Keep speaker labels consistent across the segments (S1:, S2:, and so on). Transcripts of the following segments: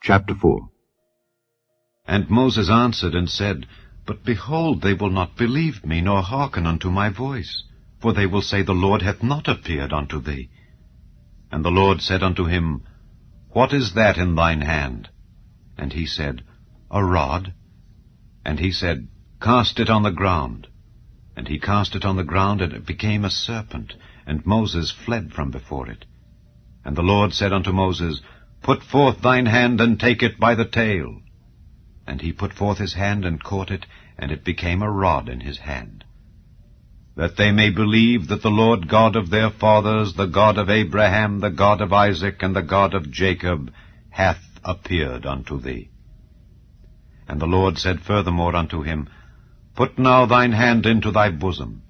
S1: Chapter 4.
S2: And Moses answered and said, But behold, they will not believe me, nor hearken unto my voice. For they will say, The Lord hath not appeared unto thee. And the Lord said unto him, What is that in thine hand? And he said, A rod. And he said, Cast it on the ground. And he cast it on the ground, and it became a serpent, and Moses fled from before it. And the Lord said unto Moses, Put forth thine hand, and take it by the tail. And he put forth his hand, and caught it, and it became a rod in his hand. That they may believe that the Lord God of their fathers, the God of Abraham, the God of Isaac, and the God of Jacob, hath appeared unto thee. And the Lord said furthermore unto him, Put now thine hand into thy bosom.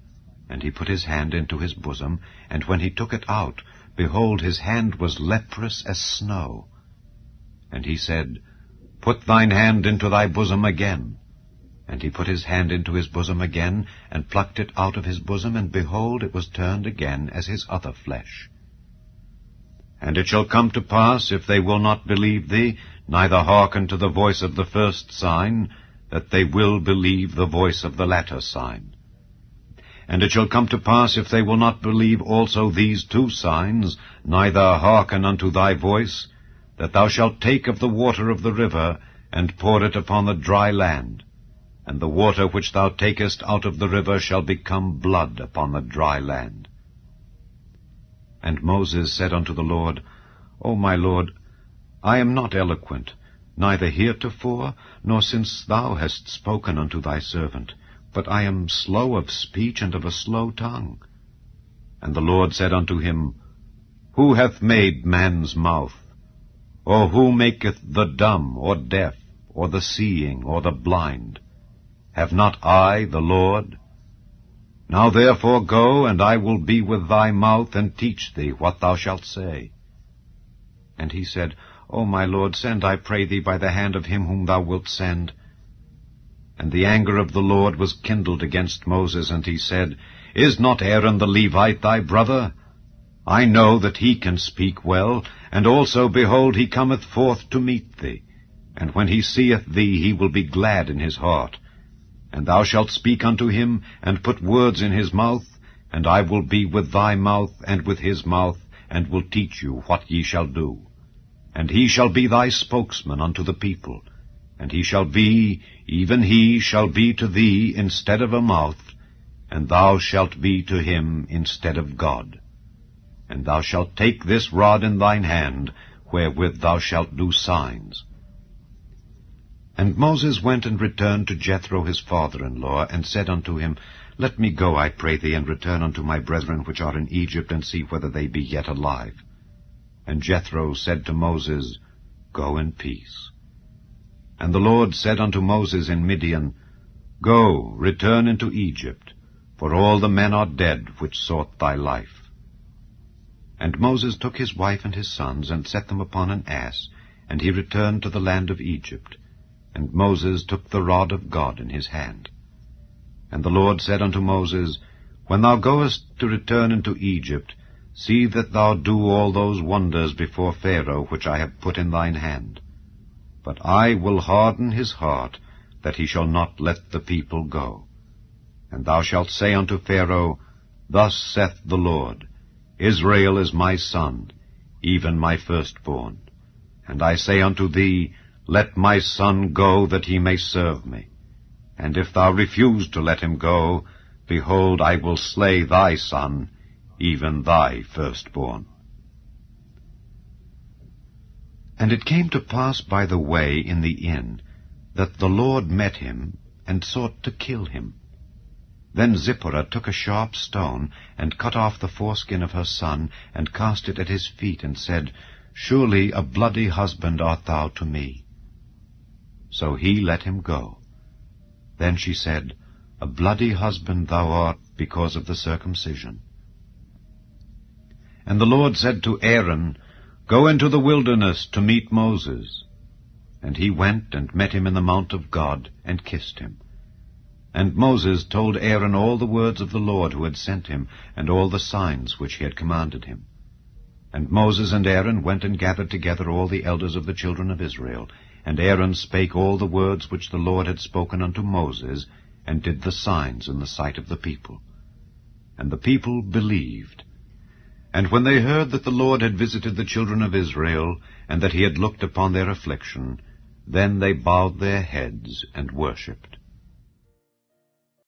S2: And he put his hand into his bosom, and when he took it out, behold, his hand was leprous as snow. And he said, Put thine hand into thy bosom again. And he put his hand into his bosom again, and plucked it out of his bosom, and behold, it was turned again as his other flesh. And it shall come to pass, if they will not believe thee, neither hearken to the voice of the first sign, that they will believe the voice of the latter sign. And it shall come to pass, if they will not believe also these two signs, neither hearken unto thy voice, that thou shalt take of the water of the river, and pour it upon the dry land. And the water which thou takest out of the river shall become blood upon the dry land. And Moses said unto the Lord, O my Lord, I am not eloquent, neither heretofore, nor since thou hast spoken unto thy servant, but I am slow of speech and of a slow tongue. And the Lord said unto him, Who hath made man's mouth? Or who maketh the dumb, or deaf, or the seeing, or the blind? Have not I, the Lord? Now therefore go, and I will be with thy mouth, and teach thee what thou shalt say. And he said, O my Lord, send, I pray thee, by the hand of him whom thou wilt send. And the anger of the Lord was kindled against Moses, and he said, Is not Aaron the Levite thy brother? I know that he can speak well, and also, behold, he cometh forth to meet thee. And when he seeth thee, he will be glad in his heart. And thou shalt speak unto him, and put words in his mouth, and I will be with thy mouth, and with his mouth, and will teach you what ye shall do. And he shall be thy spokesman unto the people, and he shall be, even he shall be to thee instead of a mouth, and thou shalt be to him instead of God. And thou shalt take this rod in thine hand, wherewith thou shalt do signs. And Moses went and returned to Jethro his father-in-law, and said unto him, Let me go, I pray thee, and return unto my brethren which are in Egypt, and see whether they be yet alive. And Jethro said to Moses, Go in peace. And the Lord said unto Moses in Midian, Go, return into Egypt, for all the men are dead which sought thy life. And Moses took his wife and his sons, and set them upon an ass, and he returned to the land of Egypt. And Moses took the rod of God in his hand. And the Lord said unto Moses, When thou goest to return into Egypt, see that thou do all those wonders before Pharaoh which I have put in thine hand. But I will harden his heart, that he shall not let the people go. And thou shalt say unto Pharaoh, Thus saith the Lord, Israel is my son, even my firstborn. And I say unto thee, Let my son go, that he may serve me. And if thou refuse to let him go, behold, I will slay thy son, even thy firstborn. And it came to pass by the way in the inn, that the Lord met him, and sought to kill him. Then Zipporah took a sharp stone, and cut off the foreskin of her son, and cast it at his feet, and said, Surely a bloody husband art thou to me. So he let him go. Then she said, A bloody husband thou art because of the circumcision. And the Lord said to Aaron, Go into the wilderness to meet Moses. And he went and met him in the mount of God, and kissed him. And Moses told Aaron all the words of the Lord who had sent him, and all the signs which he had commanded him. And Moses and Aaron went and gathered together all the elders of the children of Israel. And Aaron spake all the words which the Lord had spoken unto Moses, and did the signs in the sight of the people. And the people believed. And when they heard that the Lord had visited the children of Israel, and that he had looked upon their affliction, then they bowed their heads and worshipped.